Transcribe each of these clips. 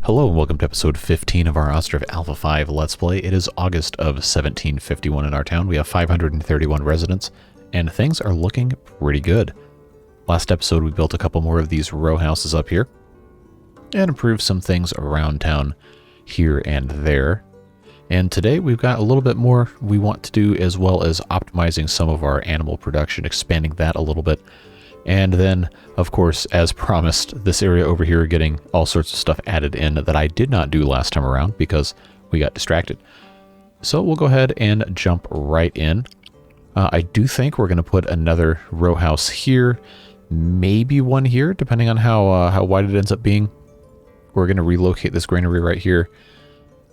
Hello and welcome to episode 15 of our Ostriv Alpha 5 Let's Play. It is August of 1751 in our town. We have 531 residents, and things are looking pretty good. Last episode we built a couple more of these row houses up here, and improved some things around town here and there. And today we've got a little bit more we want to do, as well as optimizing some of our animal production, expanding that a little bit. And then, of course, as promised, this area over here getting all sorts of stuff added in that I did not do last time around because we got distracted. So we'll go ahead and jump right in. I do think we're going to put another row house here, maybe one here, depending on how wide it ends up being. We're going to relocate this granary right here.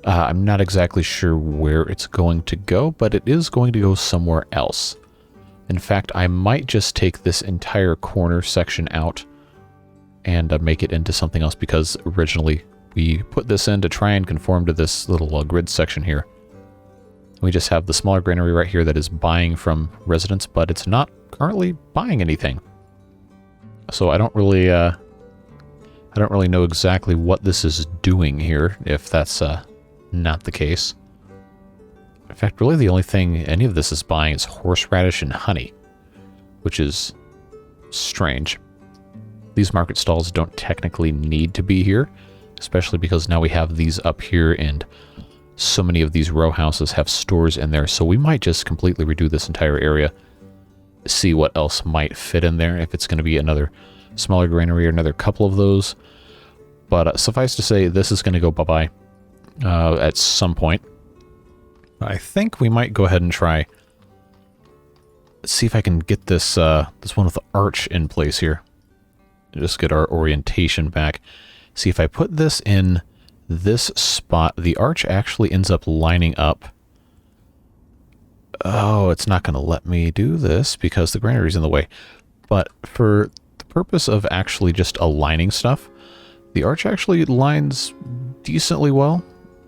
I'm not exactly sure where it's going to go, but it is going to go somewhere else. In fact, I might just take this entire corner section out and make it into something else, because originally we put this in to try and conform to this little grid section here. We just have the smaller granary right here that is buying from residents, but it's not currently buying anything. So I don't really know exactly what this is doing here, if that's not the case. In fact, really the only thing any of this is buying is horseradish and honey, which is strange. These market stalls don't technically need to be here, especially because now we have these up here, and so many of these row houses have stores in there. So we might just completely redo this entire area, see what else might fit in there, if it's going to be another smaller granary or another couple of those. But suffice to say, this is going to go bye-bye at some point. I think we might go ahead and try, see if I can get this this one with the arch in place here. Just get our orientation back. See, if I put this in this spot, the arch actually ends up lining up. Oh, it's not going to let me do this because the granary's in the way. But for the purpose of actually just aligning stuff, the arch actually lines decently well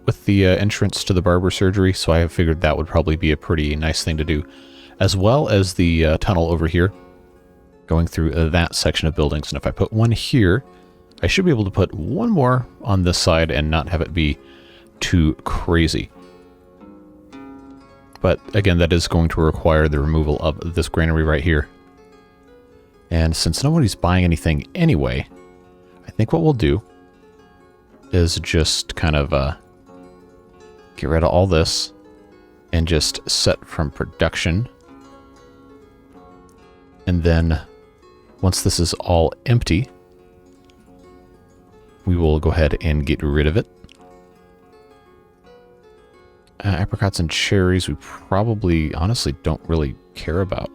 with the entrance to the barber surgery, so I have figured that would probably be a pretty nice thing to do, as well as the tunnel over here going through that section of buildings. And if I put one here, I should be able to put one more on this side and not have it be too crazy. But again, that is going to require the removal of this granary right here. And since nobody's buying anything anyway, I think what we'll do is just kind of get rid of all this and just set from production. And then once this is all empty, we will go ahead and get rid of it. Apricots and cherries we probably honestly don't really care about,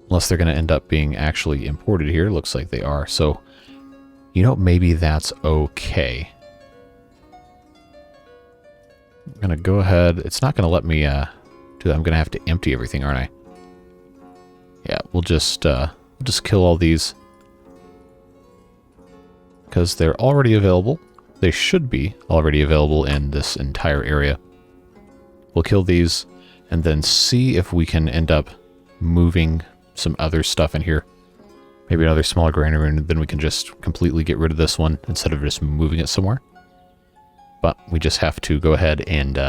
unless they're going to end up being actually imported here. Looks like they are. So, you know, maybe that's okay. I'm going to go ahead. It's not going to let me do that. I'm going to have to empty everything, aren't I? Yeah, we'll just kill all these, because they're already available. They should be already available in this entire area. We'll kill these and then see if we can end up moving some other stuff in here. Maybe another smaller granary, and then we can just completely get rid of this one instead of just moving it somewhere. But we just have to go ahead and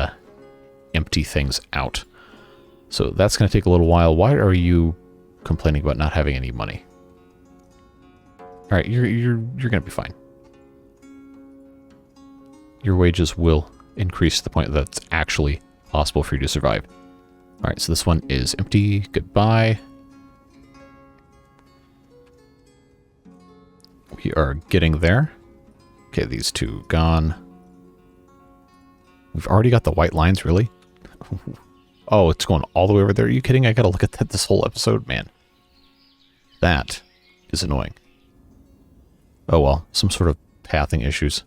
empty things out. So that's going to take a little while. Why are you complaining about not having any money? All right, you're going to be fine. Your wages will increase to the point that it's actually possible for you to survive. All right, so this one is empty. Goodbye. We are getting there. Okay, these two gone. We've already got the white lines, really? Oh, it's going all the way over there. Are you kidding? I gotta look at that this whole episode, man. That is annoying. Oh well, some sort of pathing issues.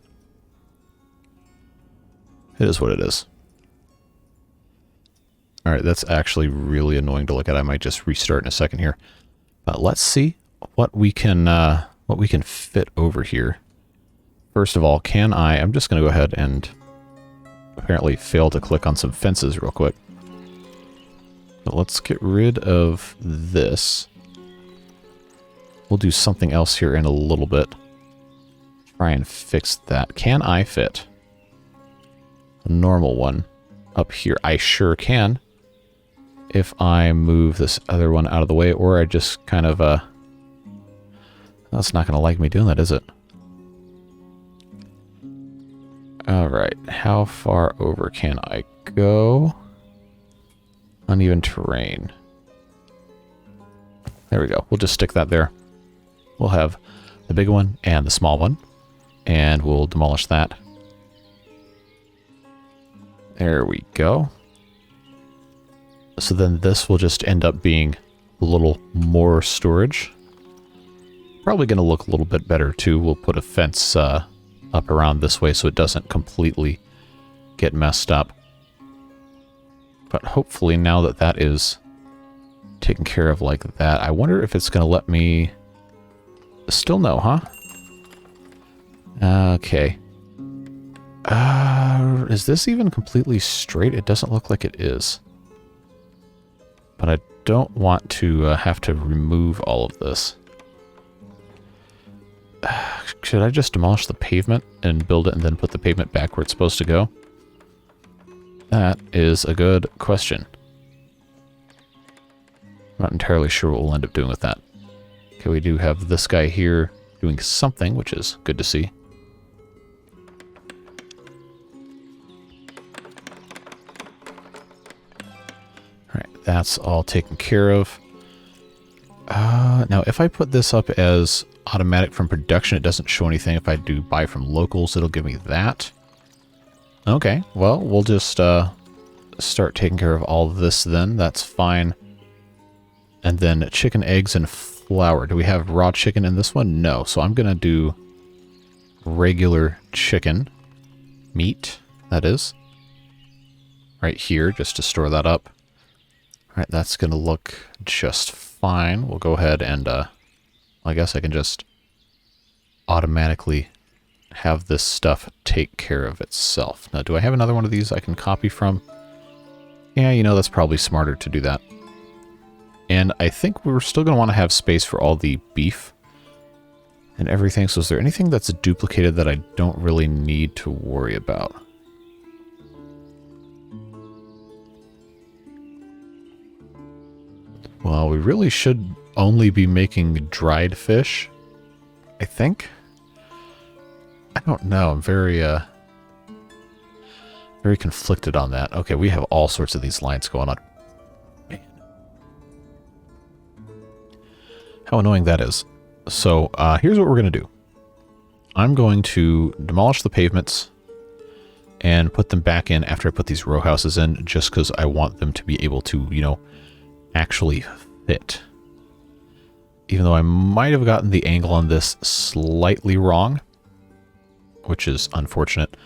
It is what it is. Alright, that's actually really annoying to look at. I might just restart in a second here. But let's see what we can fit over here. First of all, I'm just gonna go ahead and apparently fail to click on some fences real quick. But let's get rid of this. We'll do something else here in a little bit. try and fix that. Can I fit a normal one up here? I sure can. If I move this other one out of the way, or I just kind of, that's not going to like me doing that, is it? Alright, how far over can I go? Uneven terrain. There we go. We'll just stick that there. We'll have the big one and the small one, and we'll demolish that. There we go. So then this will just end up being a little more storage. Probably going to look a little bit better too. We'll put a fence up around this way so it doesn't completely get messed up. But hopefully now that that is taken care of like that, I wonder if it's going to let me... Still no, huh? Okay. Is this even completely straight? It doesn't look like it is. But I don't want to have to remove all of this. Should I just demolish the pavement and build it and then put the pavement back where it's supposed to go? That is a good question. I'm not entirely sure what we'll end up doing with that. Okay, we do have this guy here doing something, which is good to see. Alright, that's all taken care of. Now, if I put this up as automatic from production, it doesn't show anything. If I do buy from locals, it'll give me that. Okay, well, we'll just start taking care of all of this then. That's fine. And then chicken, eggs, and flour. Do we have raw chicken in this one? No. So I'm going to do regular chicken. Meat, that is. Right here, just to store that up. Alright, that's going to look just fine. We'll go ahead and, I guess I can just automatically have this stuff take care of itself. Now, do I have another one of these I can copy from? Yeah, you know, that's probably smarter to do that. And I think we're still going to want to have space for all the beef and everything. So is there anything that's duplicated that I don't really need to worry about? Well, we really should only be making dried fish, I think. I don't know. I'm very conflicted on that. Okay, we have all sorts of these lines going on. Man. How annoying that is. So, here's what we're going to do. I'm going to demolish the pavements and put them back in after I put these row houses in, just because I want them to be able to, you know, actually fit. Even though I might have gotten the angle on this slightly wrong, which is unfortunate.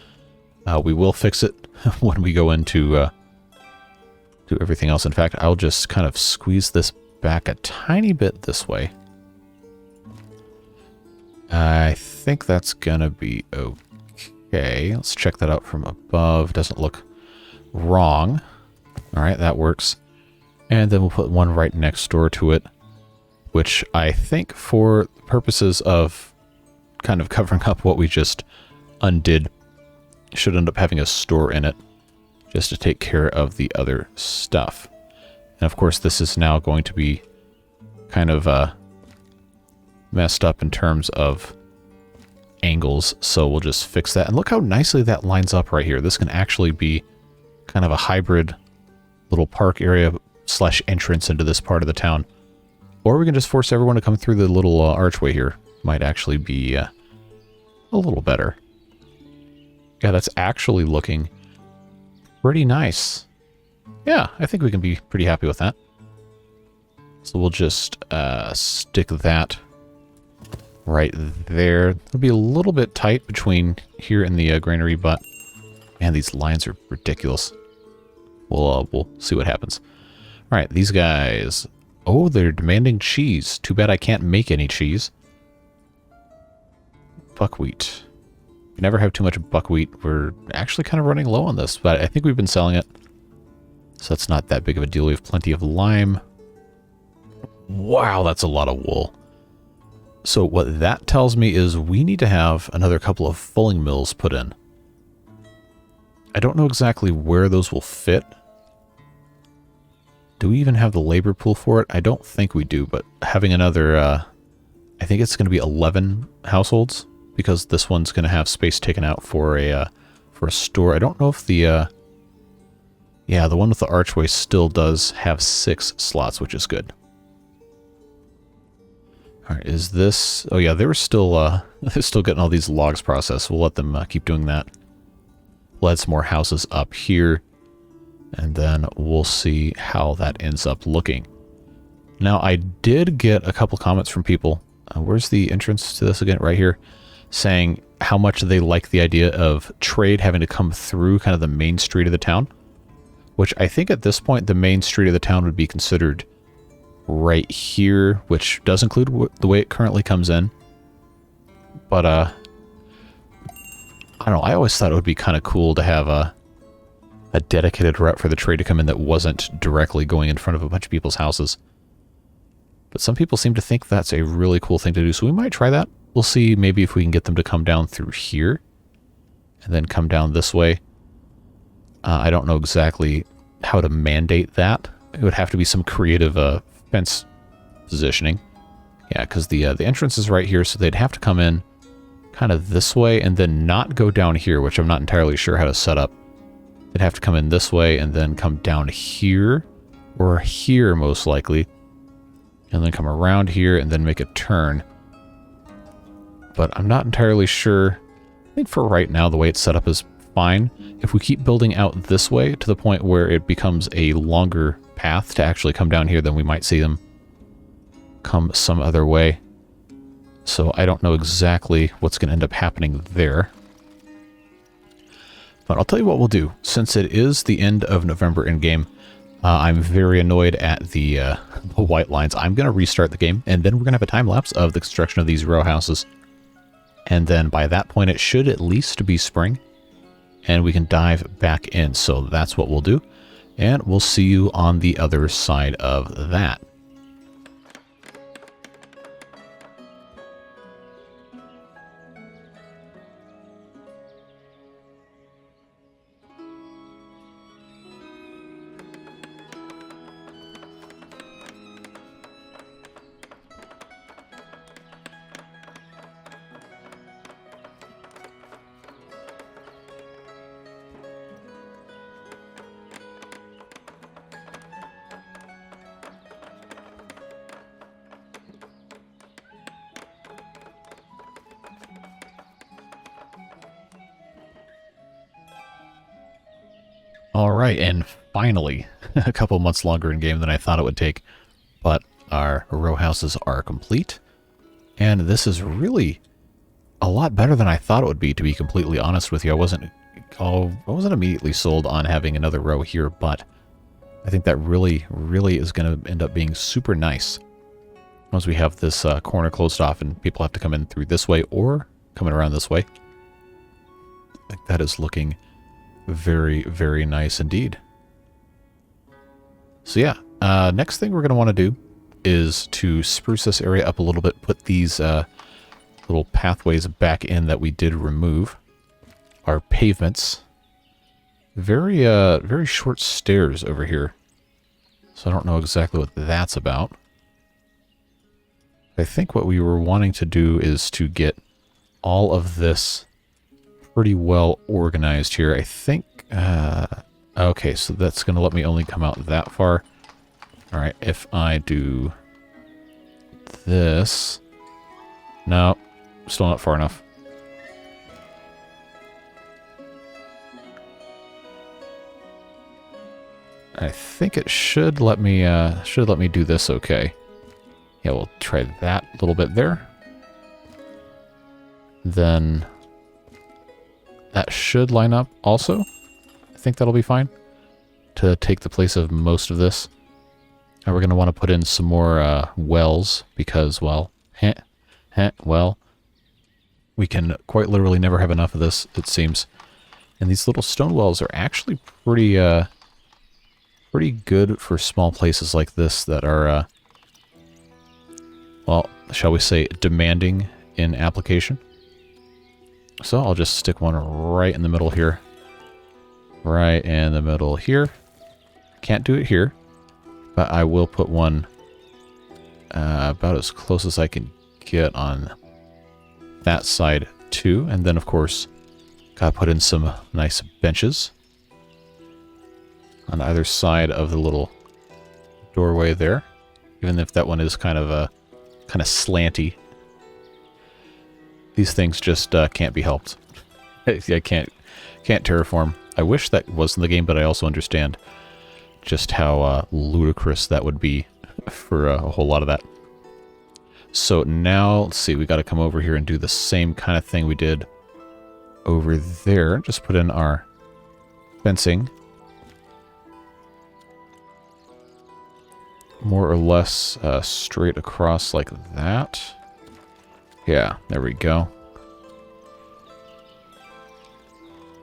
We will fix it when we go into do everything else. In fact, I'll just kind of squeeze this back a tiny bit this way. I think that's gonna be okay. Let's check that out from above. Doesn't look wrong. All right, that works. And then we'll put one right next door to it, which I think for purposes of kind of covering up what we just undid, should end up having a store in it just to take care of the other stuff. And of course, this is now going to be kind of messed up in terms of angles, so we'll just fix that. And look how nicely that lines up right here. This can actually be kind of a hybrid little park area / entrance into this part of the town. Or we can just force everyone to come through the little archway here. Might actually be a little better. Yeah, that's actually looking pretty nice. Yeah, I think we can be pretty happy with that. So we'll just stick that right there. It'll be a little bit tight between here and the granary, but man, these lines are ridiculous. We'll see what happens. All right, these guys. Oh, they're demanding cheese. Too bad I can't make any cheese. Buckwheat. We never have too much buckwheat. We're actually kind of running low on this, but I think we've been selling it. So that's not that big of a deal. We have plenty of lime. Wow, that's a lot of wool. So what that tells me is we need to have another couple of fulling mills put in. I don't know exactly where those will fit. Do we even have the labor pool for it? I don't think we do, but having another, I think it's going to be 11 households, because this one's going to have space taken out for a store. I don't know if the, yeah, the one with the archway still does have 6 slots, which is good. All right, is this, oh yeah, they were still, they're still getting all these logs processed. We'll let them keep doing that. We'll add some more houses up here, and then we'll see how that ends up looking. Now, I did get a couple comments from people. Where's the entrance to this again? Right here. Saying how much they like the idea of trade having to come through kind of the main street of the town. Which I think at this point, the main street of the town would be considered right here, which does include the way it currently comes in. But, I don't know, I always thought it would be kind of cool to have a dedicated route for the trade to come in that wasn't directly going in front of a bunch of people's houses. But some people seem to think that's a really cool thing to do, so we might try that. We'll see maybe if we can get them to come down through here and then come down this way. I don't know exactly how to mandate that. It would have to be some creative fence positioning. Yeah, because the entrance is right here, so they'd have to come in kind of this way and then not go down here, which I'm not entirely sure how to set up. They'd have to come in this way and then come down here, or here most likely, and then come around here and then make a turn. But I'm not entirely sure. I think for right now, the way it's set up is fine. If we keep building out this way to the point where it becomes a longer path to actually come down here, then we might see them come some other way. So I don't know exactly what's going to end up happening there. But I'll tell you what we'll do. Since it is the end of November in-game, I'm very annoyed at the white lines. I'm going to restart the game, and then we're going to have a time-lapse of the construction of these row houses. And then by that point, it should at least be spring, and we can dive back in. So that's what we'll do, and we'll see you on the other side of that. Alright, and finally, a couple months longer in game than I thought it would take, but our row houses are complete, and this is really a lot better than I thought it would be, to be completely honest with you. I wasn't immediately sold on having another row here, but I think that really is going to end up being super nice once we have this corner closed off and people have to come in through this way or coming around this way. I think that is looking very, very nice indeed. So yeah, next thing we're going to want to do is to spruce this area up a little bit, put these little pathways back in that we did remove. Our pavements. Very short stairs over here. So I don't know exactly what that's about. I think what we were wanting to do is to get all of this pretty well organized here. I think, okay, so that's going to let me only come out that far. All right, if I do this, no, still not far enough. I think it should let me do this okay. Yeah, we'll try that a little bit there. Then that should line up also. I think that'll be fine to take the place of most of this. And we're going to want to put in some more wells because, well, well, we can quite literally never have enough of this, it seems. And these little stone wells are actually pretty good for small places like this that are well, shall we say, demanding in application. So I'll just stick one right in the middle here. Right in the middle here. Can't do it here, but I will put one about as close as I can get on that side too. And then, of course, gotta put in some nice benches on either side of the little doorway there. Even if that one is kind of slanty. These things just can't be helped. I can't terraform. I wish that wasn't the game, but I also understand just how ludicrous that would be for a whole lot of that. So now, let's see, we got to come over here and do the same kind of thing we did over there. Just put in our fencing. More or less straight across like that. Yeah, there we go.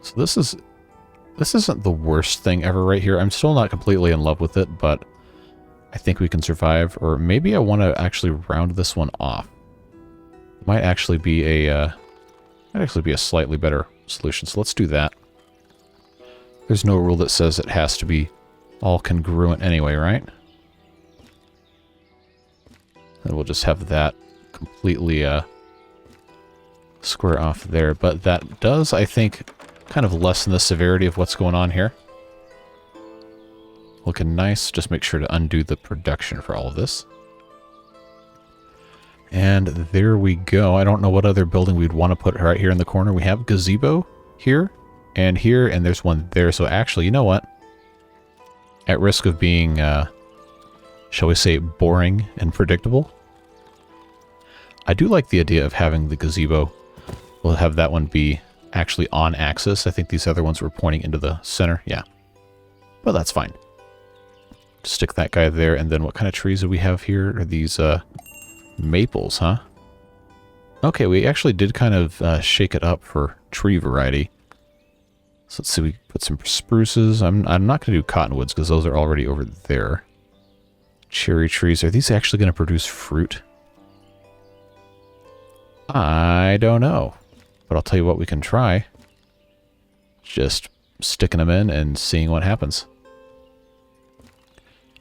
So this isn't the worst thing ever right here. I'm still not completely in love with it, but I think we can survive. Or maybe I want to actually round this one off. Might actually be a slightly better solution. So let's do that. There's no rule that says it has to be all congruent anyway, right? And we'll just have that completely square off there. But that does, I think, kind of lessen the severity of what's going on here. Looking nice. Just make sure to undo the production for all of this. And there we go. I don't know what other building we'd want to put right here in the corner. We have gazebo here, and there's one there. So actually, you know what? At risk of being, shall we say, boring and predictable, I do like the idea of having the gazebo. We'll have that one be actually on axis. I think these other ones were pointing into the center. Yeah. But that's fine. Stick that guy there. And then what kind of trees do we have here? Are these maples, huh? Okay, we actually did kind of shake it up for tree variety. So let's see, we put some spruces. I'm not going to do cottonwoods because those are already over there. Cherry trees. Are these actually going to produce fruit? I don't know. But I'll tell you what we can try. Just sticking them in and seeing what happens.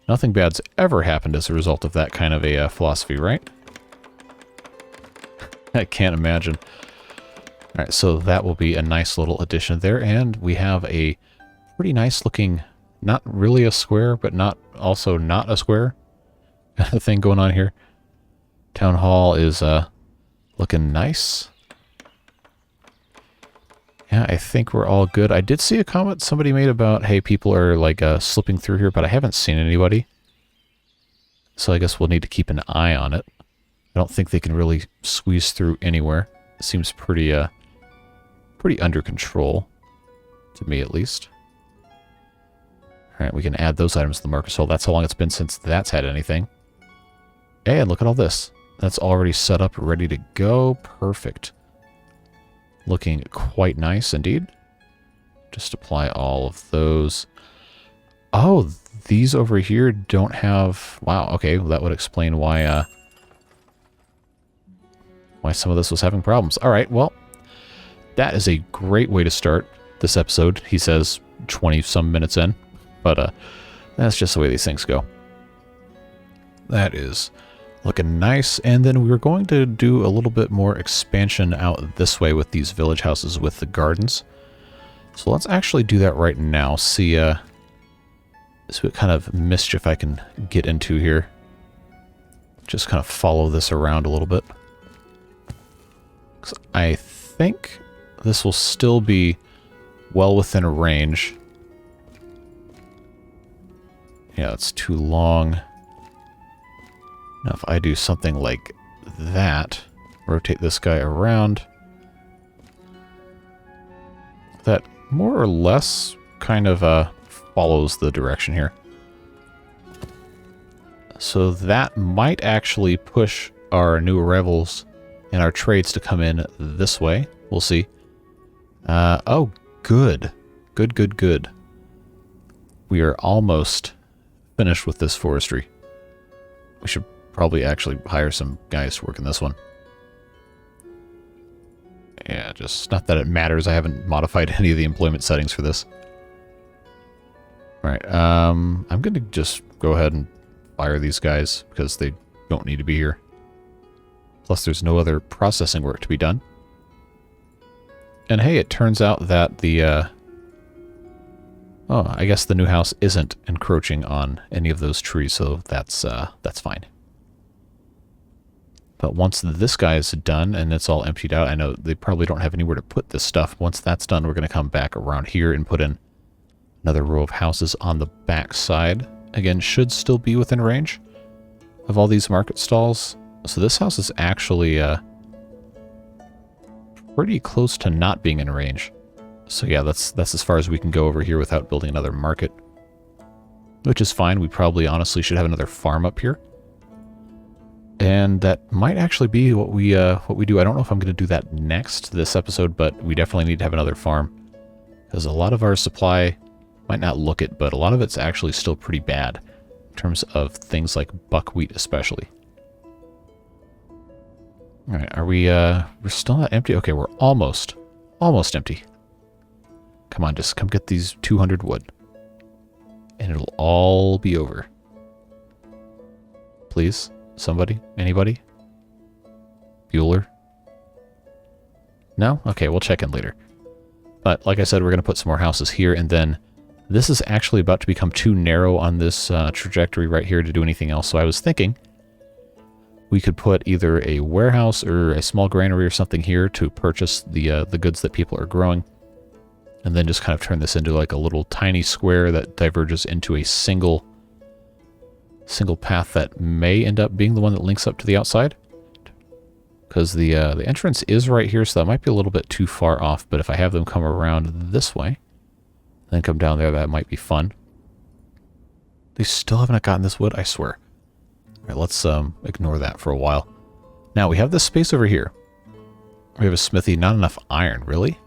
Nothing bad's ever happened as a result of that kind of a philosophy, right? I can't imagine. Alright, so that will be a nice little addition there. And we have a pretty nice looking, not really a square, but also not a square thing going on here. Town hall is looking nice. Yeah, I think we're all good. I did see a comment somebody made about, hey, people are like slipping through here, but I haven't seen anybody. So I guess we'll need to keep an eye on it. I don't think they can really squeeze through anywhere. It seems pretty under control, to me at least. Alright, we can add those items to the marker. So that's how long it's been since that's had anything. Hey, and look at all this. That's already set up, ready to go. Perfect. Looking quite nice indeed. Just apply all of those. Oh, these over here don't have... Wow, okay, well, that would explain why some of this was having problems. All right, well, that is a great way to start this episode. He says 20-some minutes in, but that's just the way these things go. That is looking nice, and then we're going to do a little bit more expansion out this way with these village houses with the gardens. So let's actually do that right now. See what kind of mischief I can get into here. Just kind of follow this around a little bit. 'Cause I think this will still be well within a range. Yeah, it's too long. Now if I do something like that, rotate this guy around, that more or less kind of follows the direction here. So that might actually push our new arrivals and our trades to come in this way. We'll see. Oh, good. Good. We are almost finished with this forestry. We should probably actually hire some guys to work in this one. Yeah, just not that it matters. I haven't modified any of the employment settings for this. Alright, I'm going to just go ahead and fire these guys because they don't need to be here. Plus there's no other processing work to be done. And hey, it turns out that the, oh, I guess the new house isn't encroaching on any of those trees, so that's fine. But once this guy is done and it's all emptied out, I know they probably don't have anywhere to put this stuff. Once that's done, we're going to come back around here and put in another row of houses on the back side. Again, should still be within range of all these market stalls. So this house is actually pretty close to not being in range. So yeah, that's as far as we can go over here without building another market. Which is fine. We probably honestly should have another farm up here. And that might actually be what we do. I don't know if I'm going to do that next this episode, but we definitely need to have another farm. Because a lot of our supply, might not look it, but a lot of it's actually still pretty bad. In terms of things like buckwheat especially. Alright, are we, we're still not empty? Okay, we're almost empty. Come on, just come get these 200 wood. And it'll all be over. Please? Somebody? Anybody? Bueller? No? Okay, we'll check in later. But like I said, we're going to put some more houses here, and then this is actually about to become too narrow on this trajectory right here to do anything else. So I was thinking we could put either a warehouse or a small granary or something here to purchase the goods that people are growing, and then just kind of turn this into like a little tiny square that diverges into a single path that may end up being the one that links up to the outside. Because the entrance is right here, so that might be a little bit too far off, but if I have them come around this way, then come down there, that might be fun. They still haven't gotten this wood, I swear. All right, let's ignore that for a while. Now, we have this space over here. We have a smithy, not enough iron, really?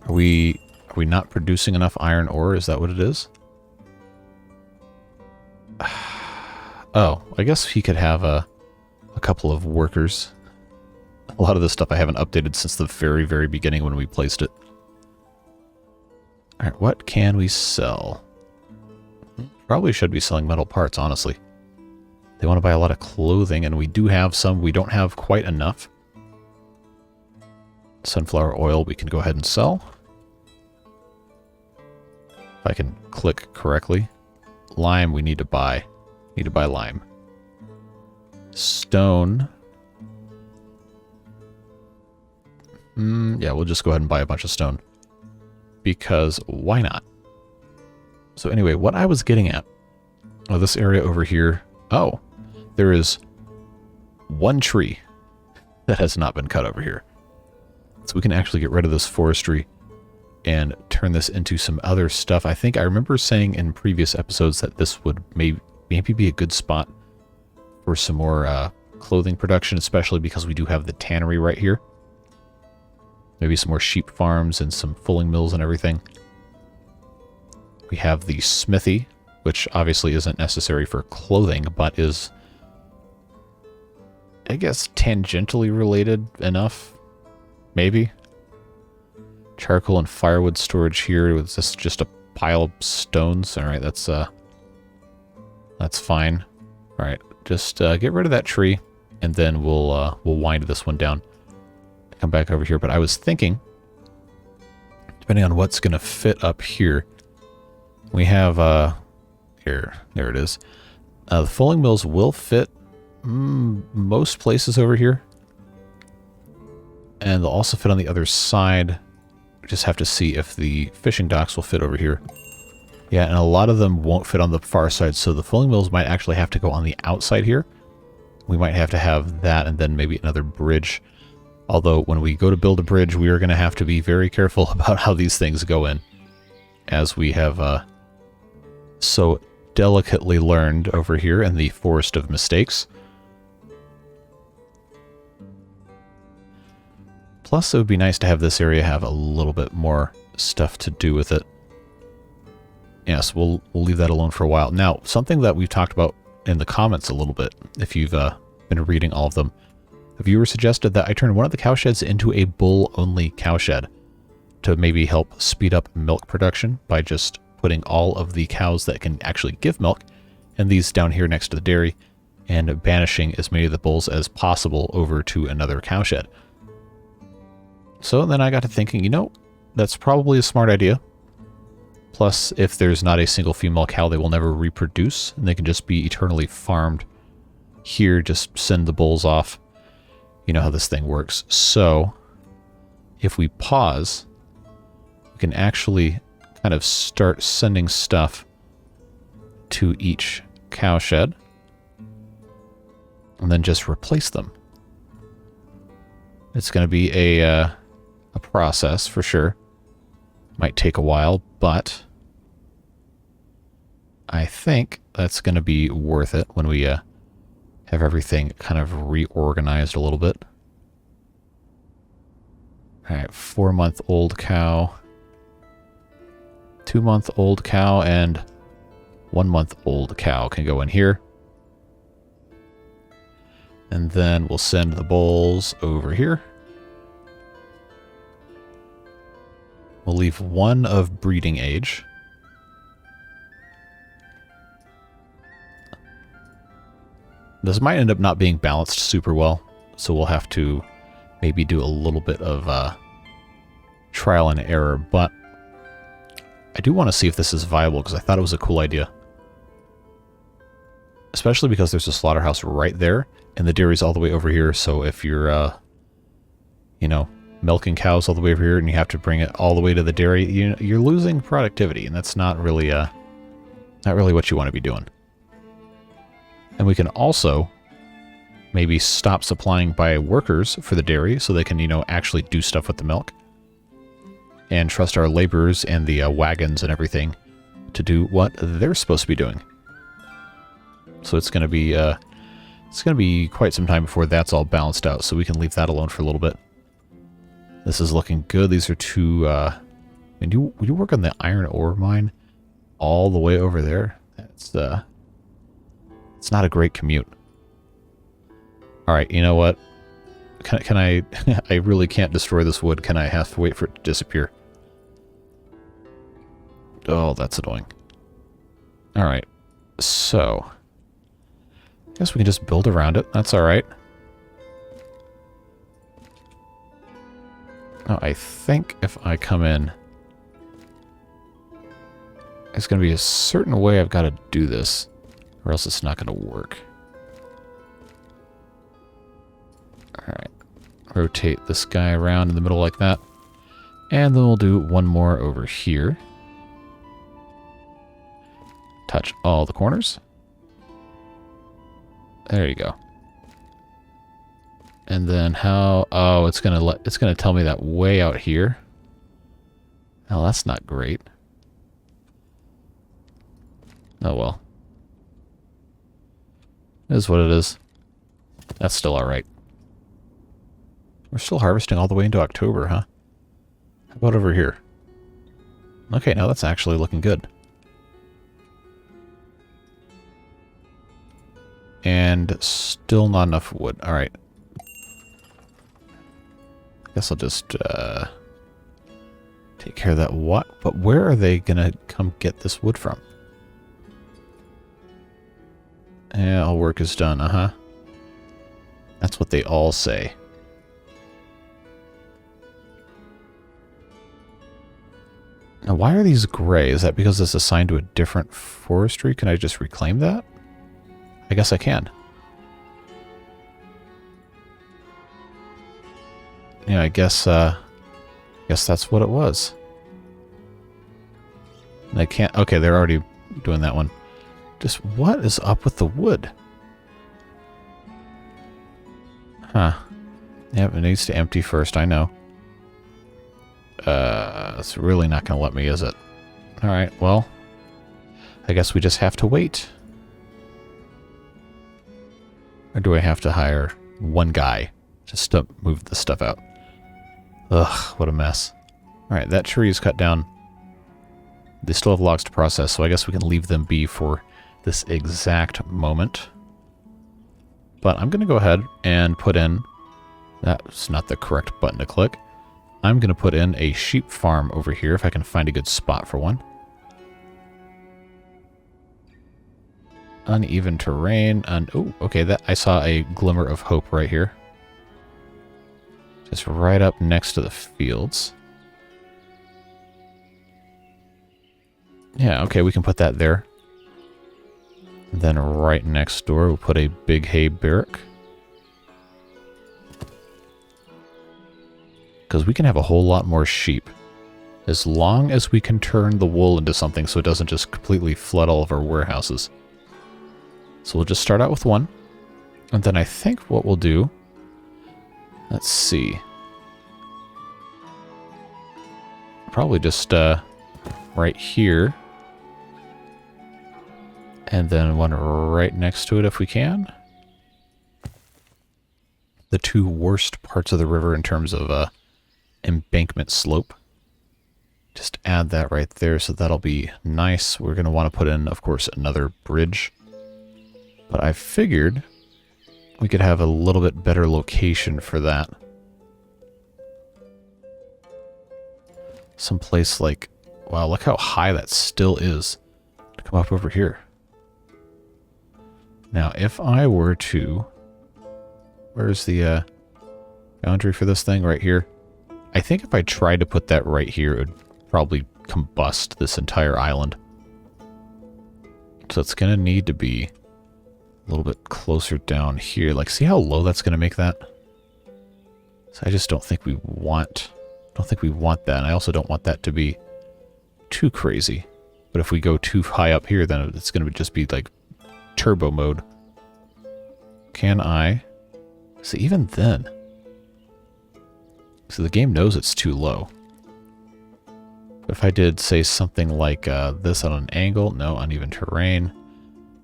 Are we not producing enough iron ore? Is that what it is? Oh, I guess he could have a couple of workers. A lot of this stuff I haven't updated since the very, very beginning when we placed it. Alright, what can we sell? Probably should be selling metal parts, honestly. They want to buy a lot of clothing, and we do have some. We don't have quite enough. Sunflower oil we can go ahead and sell. If I can click correctly. Lime we need to buy. Need to buy lime. Stone. Yeah, we'll just go ahead and buy a bunch of stone. Because why not? So anyway, what I was getting at. Oh, this area over here. Oh, there is one tree that has not been cut over here. So we can actually get rid of this forestry and turn this into some other stuff. I think I remember saying in previous episodes that this would maybe be a good spot for some more clothing production, especially because we do have the tannery right here. Maybe some more sheep farms and some fulling mills and everything. We have the smithy, which obviously isn't necessary for clothing, but is, I guess, tangentially related enough. Maybe. Charcoal and firewood storage here. Is this just a pile of stones? Alright, that's fine. Alright, just get rid of that tree, and then we'll wind this one down. Come back over here, but I was thinking, depending on what's going to fit up here, we have, here, there it is. The fulling mills will fit most places over here. And they'll also fit on the other side. We just have to see if the fishing docks will fit over here. Yeah, and a lot of them won't fit on the far side, so the fulling mills might actually have to go on the outside here. We might have to have that and then maybe another bridge. Although, when we go to build a bridge, we are going to have to be very careful about how these things go in. As we have so delicately learned over here in the Forest of Mistakes. Plus, it would be nice to have this area have a little bit more stuff to do with it. Yes, we'll leave that alone for a while. Now, something that we've talked about in the comments a little bit, if you've been reading all of them. A viewer suggested that I turn one of the cowsheds into a bull-only cowshed to maybe help speed up milk production by just putting all of the cows that can actually give milk and these down here next to the dairy and banishing as many of the bulls as possible over to another cowshed. So then I got to thinking, you know, that's probably a smart idea. Plus, if there's not a single female cow, they will never reproduce, and they can just be eternally farmed here. Just send the bulls off. You know how this thing works. So, if we pause, we can actually kind of start sending stuff to each cowshed, and then just replace them. It's going to be a process for sure. Might take a while, but I think that's going to be worth it when we have everything kind of reorganized a little bit. All right, 4-month-old cow, 2-month-old cow, and 1-month-old cow can go in here. And then we'll send the bulls over here. We'll leave one of breeding age. This might end up not being balanced super well, so we'll have to maybe do a little bit of trial and error, but I do want to see if this is viable because I thought it was a cool idea. Especially because there's a slaughterhouse right there, and the dairy's all the way over here, so if you're, you know, milking cows all the way over here and you have to bring it all the way to the dairy, you're losing productivity, and that's not really what you want to be doing. And we can also maybe stop supplying by workers for the dairy so they can, you know, actually do stuff with the milk. And trust our laborers and the wagons and everything to do what they're supposed to be doing. So it's going to be quite some time before that's all balanced out, so we can leave that alone for a little bit. This is looking good. These are two, would you work on the iron ore mine all the way over there? That's, it's not a great commute. All right, you know what? Can I, I really can't destroy this wood. Can I have to wait for it to disappear? Oh, that's annoying. All right, so I guess we can just build around it. That's all right. Now, I think if I come in, there's going to be a certain way I've got to do this, or else it's not going to work. Alright. Rotate this guy around in the middle like that. And then we'll do one more over here. Touch all the corners. There you go. And then how... Oh, it's gonna tell me that way out here. Oh, that's not great. Oh well. It is what it is. That's still alright. We're still harvesting all the way into October, huh? How about over here? Okay, now that's actually looking good. And still not enough wood. Alright. Guess I'll just take care of that. What? But where are they gonna come get this wood from? Yeah, all work is done, uh-huh. That's what they all say. Now, why are these gray? Is that because it's assigned to a different forestry? Can I just reclaim that? I guess I can. Yeah, I guess that's what it was. And I can't... Okay, they're already doing that one. Just what is up with the wood? Huh. Yep, it needs to empty first, I know. It's really not going to let me, is it? Alright, well, I guess we just have to wait. Or do I have to hire one guy just to move this stuff out? Ugh, what a mess. Alright, that tree is cut down. They still have logs to process, so I guess we can leave them be for this exact moment. But I'm going to go ahead and put in... That's not the correct button to click. I'm going to put in a sheep farm over here if I can find a good spot for one. Uneven terrain. And oh, okay, that I saw a glimmer of hope right here. Just right up next to the fields. Yeah, okay, we can put that there. And then right next door, we'll put a big hay barrack. Because we can have a whole lot more sheep. As long as we can turn the wool into something so it doesn't just completely flood all of our warehouses. So we'll just start out with one. And then I think what we'll do... Let's see. Probably just right here. And then one right next to it if we can. The two worst parts of the river in terms of embankment slope. Just add that right there, so that'll be nice. We're going to want to put in, of course, another bridge. But I figured we could have a little bit better location for that. Someplace like... Wow, look how high that still is to come up over here. Now, if I were to... Where's the boundary for this thing? Right here. I think if I tried to put that right here, it would probably combust this entire island. So it's going to need to be a little bit closer down here. Like, see how low that's going to make that? So I just don't think we want... that. And I also don't want that to be too crazy. But if we go too high up here, then it's going to just be like turbo mode. Can I... So even then... So the game knows it's too low. If I did, say, something like this on an angle... No, uneven terrain.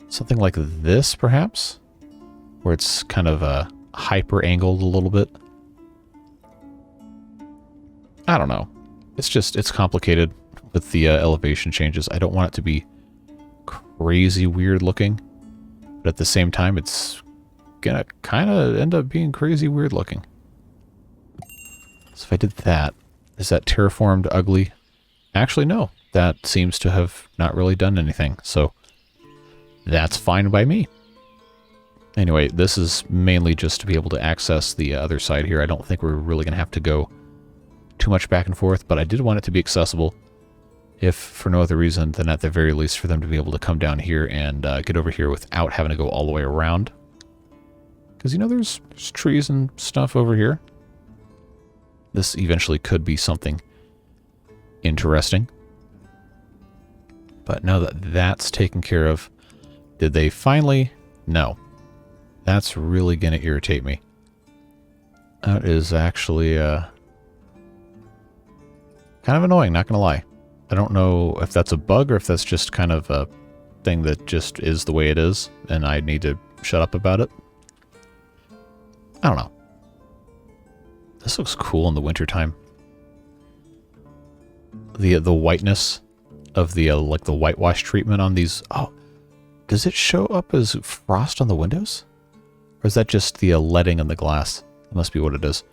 Something like this, perhaps? Where it's kind of hyper-angled a little bit. I don't know. It's complicated with the elevation changes. I don't want it to be crazy weird looking. But at the same time, it's gonna kind of end up being crazy weird looking. So if I did that, is that terraformed ugly? Actually, no. That seems to have not really done anything. So that's fine by me. Anyway, this is mainly just to be able to access the other side here. I don't think we're really going to have to go too much back and forth, but I did want it to be accessible, if for no other reason than at the very least for them to be able to come down here and get over here without having to go all the way around. Because, you know, there's trees and stuff over here. This eventually could be something interesting. But now that that's taken care of, did they finally? No. That's really going to irritate me. That is actually kind of annoying, not going to lie. I don't know if that's a bug or if that's just kind of a thing that just is the way it is, and I need to shut up about it. I don't know. This looks cool in the wintertime. The whiteness of the like the whitewash treatment on these. Oh, does it show up as frost on the windows? Or is that just the leading in the glass? That must be what it is.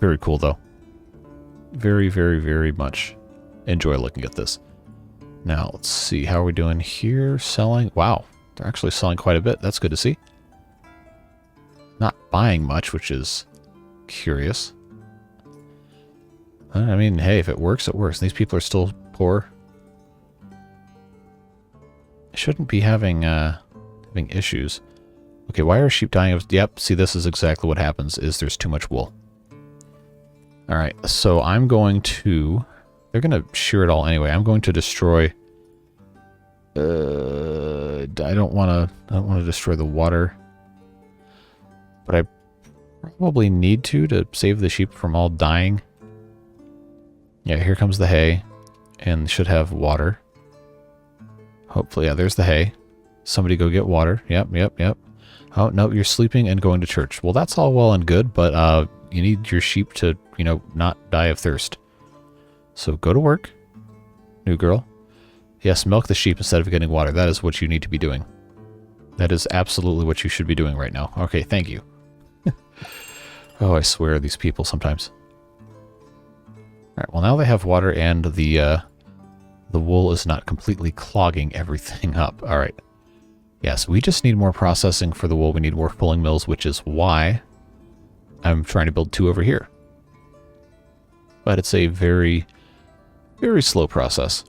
Very cool though. Very, very, very much enjoy looking at this. Now, let's see. How are we doing here? Selling? Wow. They're actually selling quite a bit. That's good to see. Not buying much, which is curious. I mean, hey, if it works, it works. These people are still poor. Shouldn't be having issues. Okay, why are sheep dying? Yep, see, this is exactly what happens, is there's too much wool. Alright, so I'm going to... They're going to shear it all anyway. I'm going to destroy... I don't want to destroy the water. But I probably need to save the sheep from all dying. Yeah, here comes the hay. And should have water. Hopefully, yeah, there's the hay. Somebody go get water. Yep. Oh, no, you're sleeping and going to church. Well, that's all well and good, but you need your sheep to, not die of thirst. So go to work, new girl. Yes, milk the sheep instead of getting water. That is what you need to be doing. That is absolutely what you should be doing right now. Okay, thank you. Oh, I swear, these people sometimes. Alright, well now they have water and the wool is not completely clogging everything up. Alright. Yes, we just need more processing for the wool. We need more pulling mills, which is why I'm trying to build 2 over here. But it's a very, very slow process.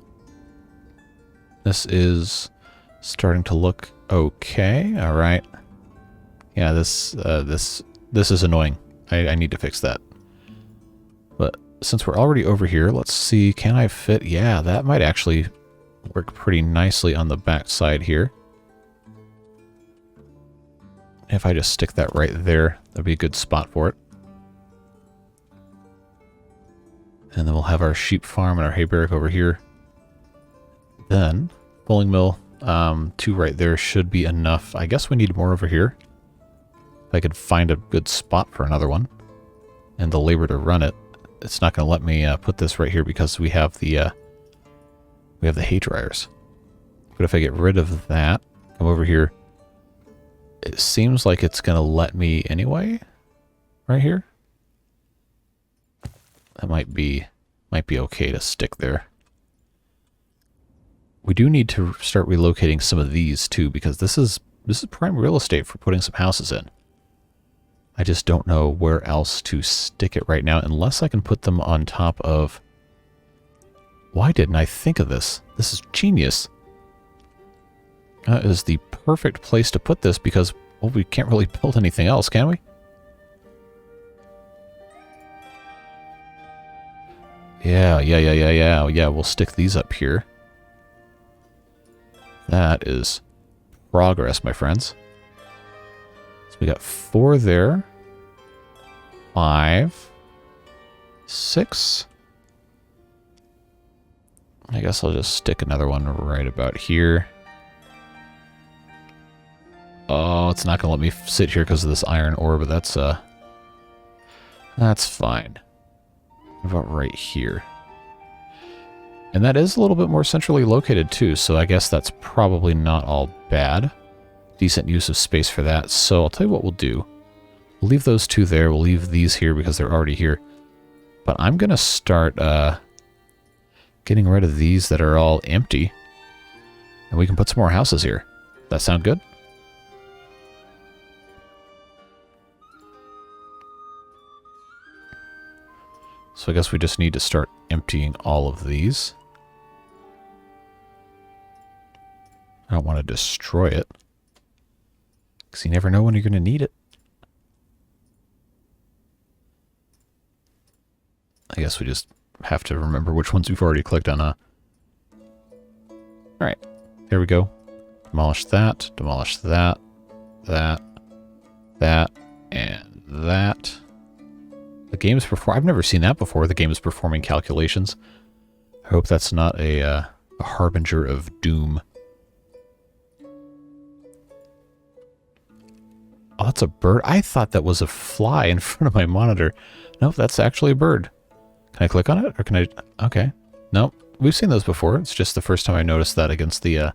This is starting to look okay. All right. Yeah, this is annoying. I need to fix that. But since we're already over here, let's see. Can I fit? Yeah, that might actually work pretty nicely on the back side here. If I just stick that right there, that'd be a good spot for it. And then we'll have our sheep farm and our hay barrack over here. Then, pulling mill, 2 right there should be enough. I guess we need more over here. If I could find a good spot for another one. And the labor to run it. It's not going to let me put this right here because we have the hay dryers. But if I get rid of that, come over here. It seems like it's going to let me anyway. Right here. That might be okay to stick there. We do need to start relocating some of these too, because this is prime real estate for putting some houses in. I just don't know where else to stick it right now, unless I can put them on top of... Why didn't I think of this? This is genius. That is the perfect place to put this because, well, we can't really build anything else, can we? Yeah, we'll stick these up here. That is progress, my friends. So we got 4 there. 5. 6. I guess I'll just stick another one right about here. Oh, it's not going to let me sit here because of this iron ore, but that's fine. What about right here? And that is a little bit more centrally located too, so I guess that's probably not all bad. Decent use of space for that. So I'll tell you what we'll do. We'll leave those 2 there. We'll leave these here because they're already here. But I'm going to start getting rid of these that are all empty. And we can put some more houses here. That sound good? So I guess we just need to start emptying all of these. I don't want to destroy it, because you never know when you're going to need it. I guess we just have to remember which ones we've already clicked on, huh? Alright, there we go. Demolish that, that, and that. The game is I've never seen that before. The game is performing calculations. I hope that's not a harbinger of doom. Oh, that's a bird. I thought that was a fly in front of my monitor. Nope, that's actually a bird. Can I click on it? Or can I... Okay. Nope. We've seen those before. It's just the first time I noticed that against the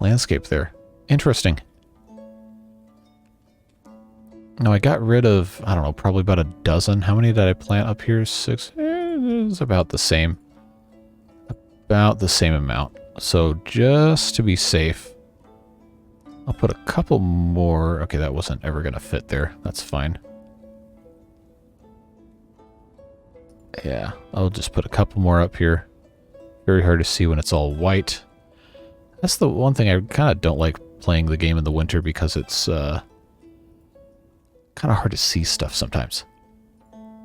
landscape there. Interesting. No, I got rid of, I don't know, probably about a dozen. How many did I plant up here? 6? It's about the same. About the same amount. So just to be safe, I'll put a couple more. Okay, that wasn't ever going to fit there. That's fine. Yeah, I'll just put a couple more up here. Very hard to see when it's all white. That's the one thing I kind of don't like playing the game in the winter because it's kind of hard to see stuff sometimes.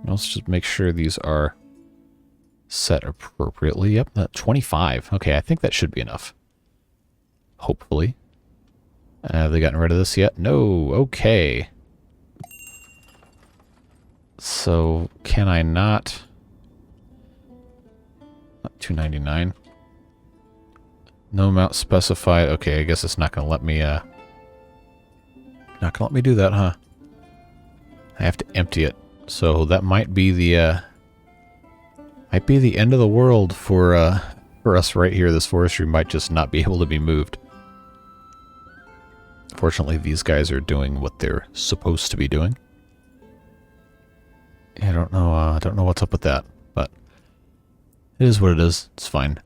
Let's just make sure these are set appropriately. Yep, that 25. Okay, I think that should be enough. Hopefully. Have they gotten rid of this yet? No. Okay. So, can I not... 299. No amount specified. Okay, I guess it's not going to let me, not going to let me do that, huh? I have to empty it. So that might be the end of the world for for us right here, this forestry might just not be able to be moved. Fortunately, these guys are doing what they're supposed to be doing. I don't know what's up with that, but it is what it is. It's fine.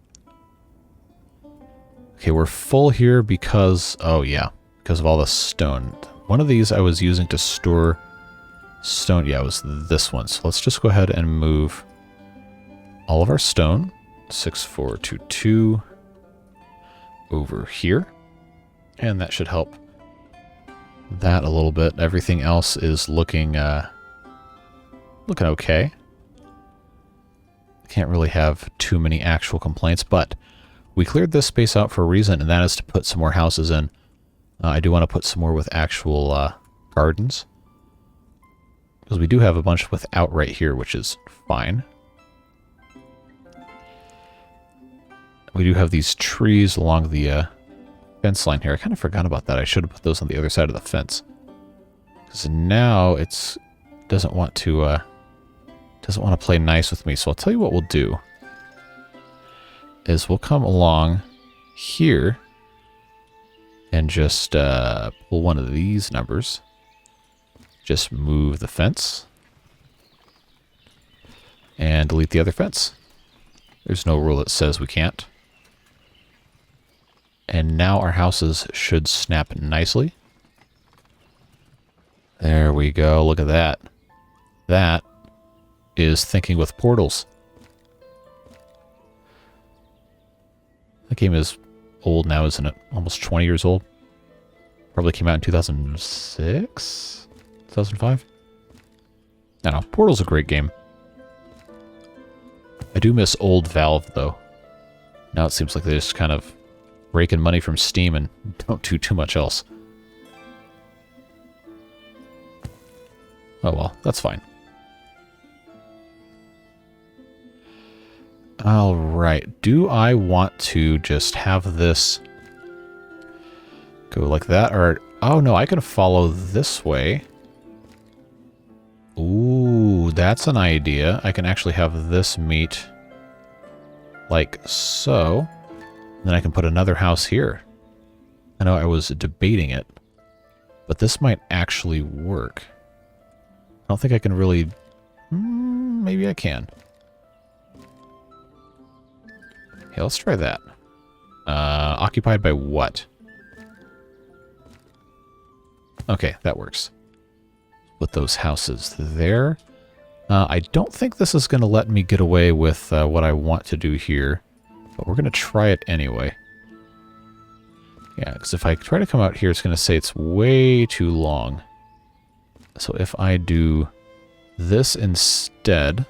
Okay, we're full here because, oh yeah, because of all the stone. One of these I was using to store stone. Yeah, it was this one. So let's just go ahead and move all of our stone. 6422 over here. And that should help that a little bit. Everything else is looking okay. Can't really have too many actual complaints, but we cleared this space out for a reason, and that is to put some more houses in. I do want to put some more with actual gardens, because we do have a bunch without right here, which is fine. We do have these trees along the fence line here. I kind of forgot about that. I should have put those on the other side of the fence, because now it's doesn't want to play nice with me. So I'll tell you what we'll do is we'll come along here and just pull one of these numbers. Just move the fence and delete the other fence. There's no rule that says we can't. And now our houses should snap nicely. There we go. Look at that. That is thinking with portals. That game is old now, isn't it? Almost 20 years old. Probably came out in 2006? 2005? I don't know. Portal's a great game. I do miss old Valve, though. Now it seems like they just kind of raking money from Steam and don't do too much else. Oh well, that's fine. Alright, do I want to just have this go like that? Or, oh no, I can follow this way. Ooh, that's an idea. I can actually have this meet like so. Then I can put another house here. I know I was debating it, but this might actually work. I don't think I can really... maybe I can. Okay, let's try that. Occupied by what? Okay, that works. Put those houses there. I don't think this is going to let me get away with what I want to do here, but we're going to try it anyway. Yeah, because if I try to come out here, it's going to say it's way too long. So if I do this instead,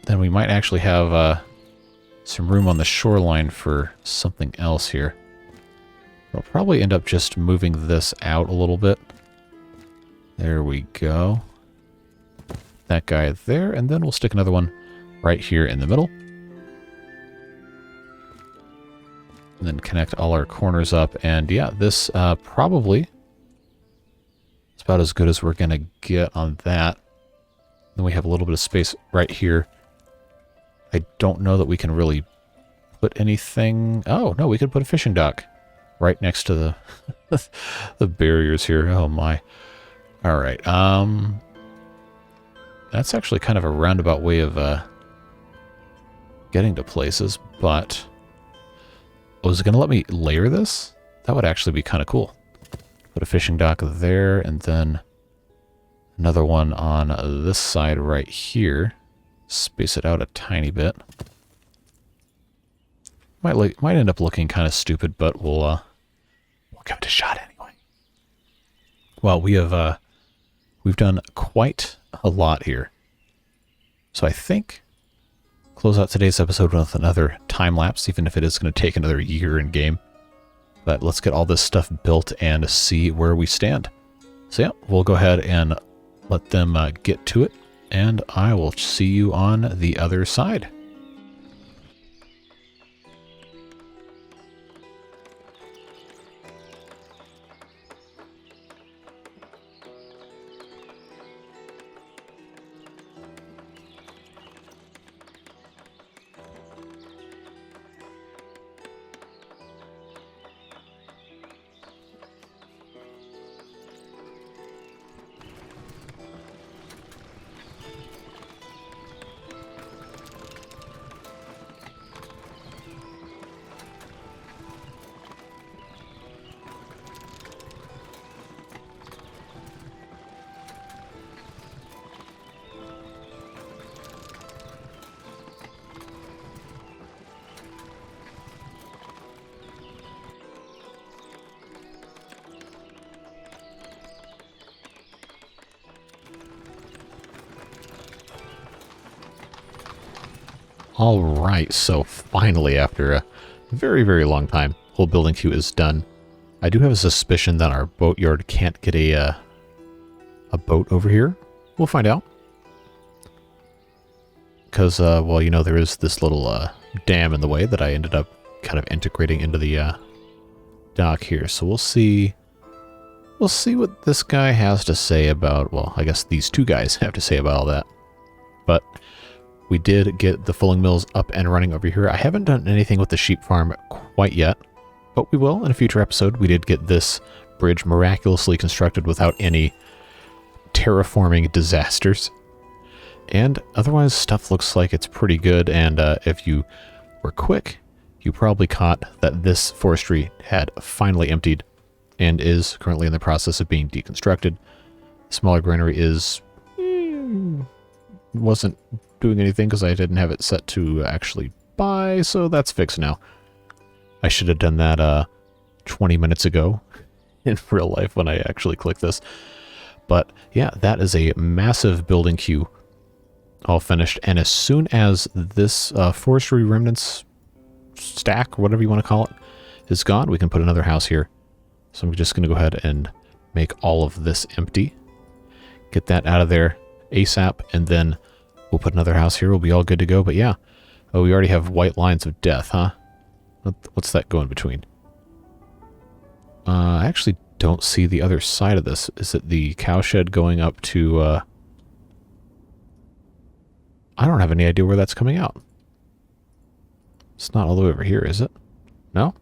then we might actually have some room on the shoreline for something else here. I'll probably end up just moving this out a little bit. There we go. That guy there, and then we'll stick another one right here in the middle. And then connect all our corners up, and yeah, this probably is about as good as we're going to get on that. Then we have a little bit of space right here. I don't know that we can really put anything... Oh, no, we could put a fishing dock right next to the the barriers here. Oh, my. All right. That's actually kind of a roundabout way of getting to places, but... Oh, is it going to let me layer this? That would actually be kind of cool. Put a fishing dock there, and then another one on this side right here. Space it out a tiny bit. Might end up looking kind of stupid, but we'll give it a shot anyway. Well, we've done quite a lot here. So I think close out today's episode with another time lapse, even if it is going to take another year in game. But let's get all this stuff built and see where we stand. So yeah, we'll go ahead and let them get to it, and I will see you on the other side. All right, so finally, after a very, very long time, whole building queue is done. I do have a suspicion that our boatyard can't get a boat over here. We'll find out. Because, well, you know, there is this little dam in the way that I ended up kind of integrating into the dock here. So we'll see what this guy has to say about, well, I guess these two guys have to say about all that. But we did get the fulling mills up and running over here. I haven't done anything with the sheep farm quite yet, but we will in a future episode. We did get this bridge miraculously constructed without any terraforming disasters. And otherwise, stuff looks like it's pretty good, and if you were quick, you probably caught that this forestry had finally emptied and is currently in the process of being deconstructed. Smaller granary wasn't doing anything because I didn't have it set to actually buy, so that's fixed now. I should have done that 20 minutes ago in real life when I actually clicked this. But yeah, that is a massive building queue all finished, and as soon as this forestry remnants stack, or whatever you want to call it, is gone, we can put another house here. So I'm just going to go ahead and make all of this empty. Get that out of there ASAP, and then we'll put another house here. We'll be all good to go. But yeah, oh, we already have white lines of death, huh? What's that going between? I actually don't see the other side of this. Is it the cowshed going up to... I don't have any idea where that's coming out. It's not all the way over here, is it? No?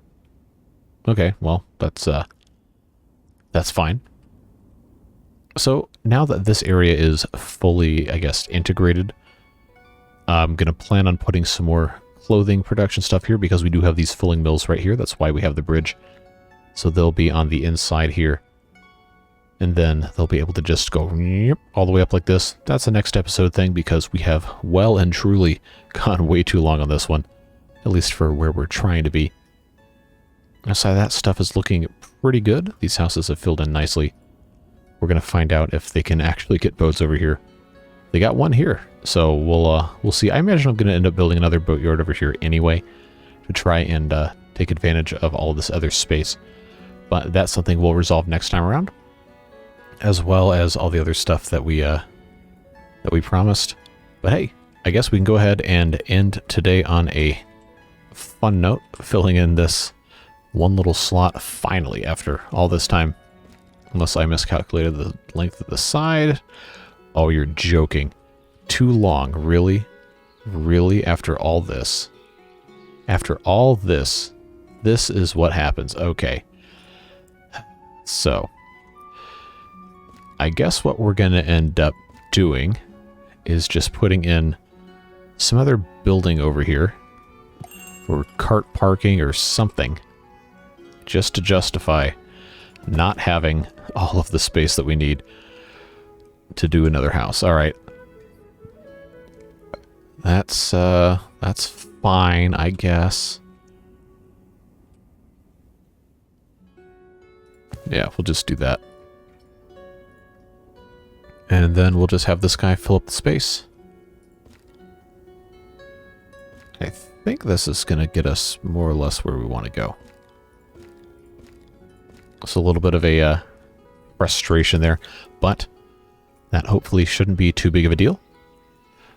Okay, well, that's fine. So, now that this area is fully, I guess, integrated, I'm going to plan on putting some more clothing production stuff here because we do have these fulling mills right here. That's why we have the bridge. So they'll be on the inside here. And then they'll be able to just go all the way up like this. That's a next episode thing because we have well and truly gone way too long on this one. At least for where we're trying to be. So that stuff is looking pretty good. These houses have filled in nicely. We're going to find out if they can actually get boats over here. They got one here. So we'll see. I imagine I'm going to end up building another boatyard over here anyway. To try and take advantage of all this other space. But that's something we'll resolve next time around. As well as all the other stuff that we promised. But hey, I guess we can go ahead and end today on a fun note, filling in this one little slot finally after all this time. Unless I miscalculated the length of the side. Oh, you're joking. Too long, really? Really? After all this? After all this, this is what happens. Okay. So... I guess what we're going to end up doing is just putting in some other building over here for cart parking or something just to justify not having all of the space that we need to do another house. All right. That's fine, I guess. Yeah, we'll just do that. And then we'll just have this guy fill up the space. I think this is going to get us more or less where we want to go. It's a little bit of a frustration there, but that hopefully shouldn't be too big of a deal.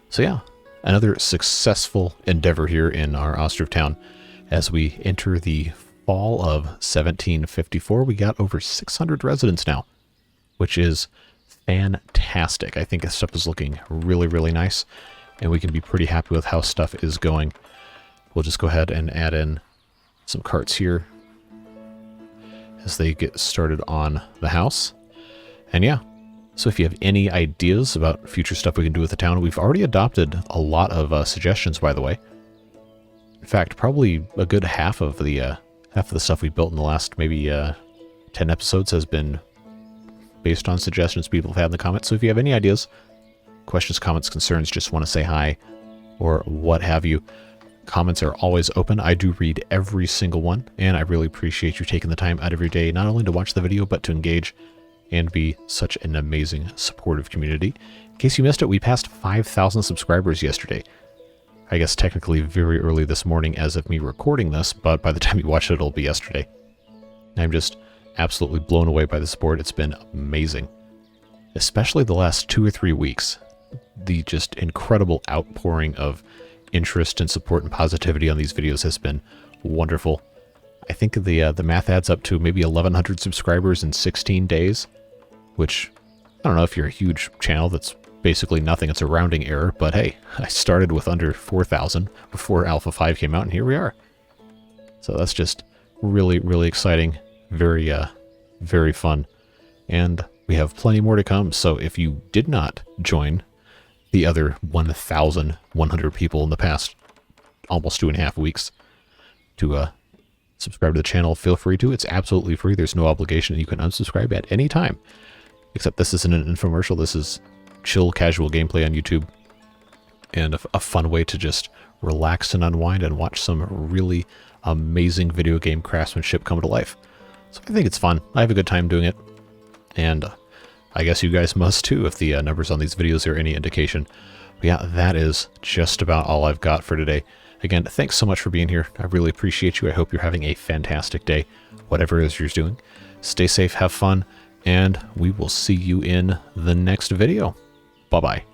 So yeah, another successful endeavor here in our Ostriv town. As we enter the fall of 1754, we got over 600 residents now, which is fantastic. I think this stuff is looking really, really nice, and we can be pretty happy with how stuff is going. We'll just go ahead and add in some carts here as they get started on the house. And yeah, so if you have any ideas about future stuff we can do with the town, we've already adopted a lot of suggestions, by the way. In fact, probably a good half of the stuff we built in the last maybe 10 episodes has been based on suggestions people have had in the comments. So if you have any ideas, questions, comments, concerns, just want to say hi, or what have you, comments are always open. I do read every single one, and I really appreciate you taking the time out of your day, not only to watch the video, but to engage and be such an amazing, supportive community. In case you missed it, we passed 5,000 subscribers yesterday. I guess technically very early this morning as of me recording this, but by the time you watch it, it'll be yesterday. I'm just absolutely blown away by the support. It's been amazing. Especially the last 2 or 3 weeks. The just incredible outpouring of interest and support and positivity on these videos has been wonderful. I think the math adds up to maybe 1,100 subscribers in 16 days, which, I don't know if you're a huge channel, that's basically nothing. It's a rounding error, but hey, I started with under 4,000 before Alpha 5 came out, and here we are. So that's just really, really exciting. Very, very fun. And we have plenty more to come, so if you did not join the other 1,100 people in the past almost 2.5 weeks to subscribe to the channel, feel free to. It's absolutely free. There's no obligation. You can unsubscribe at any time. Except this isn't an infomercial. This is chill, casual gameplay on YouTube. And a fun way to just relax and unwind and watch some really amazing video game craftsmanship come to life. So I think it's fun. I have a good time doing it. And I guess you guys must too, if the numbers on these videos are any indication. But yeah, that is just about all I've got for today. Again, thanks so much for being here. I really appreciate you. I hope you're having a fantastic day, whatever it is you're doing. Stay safe, have fun, and we will see you in the next video. Bye-bye.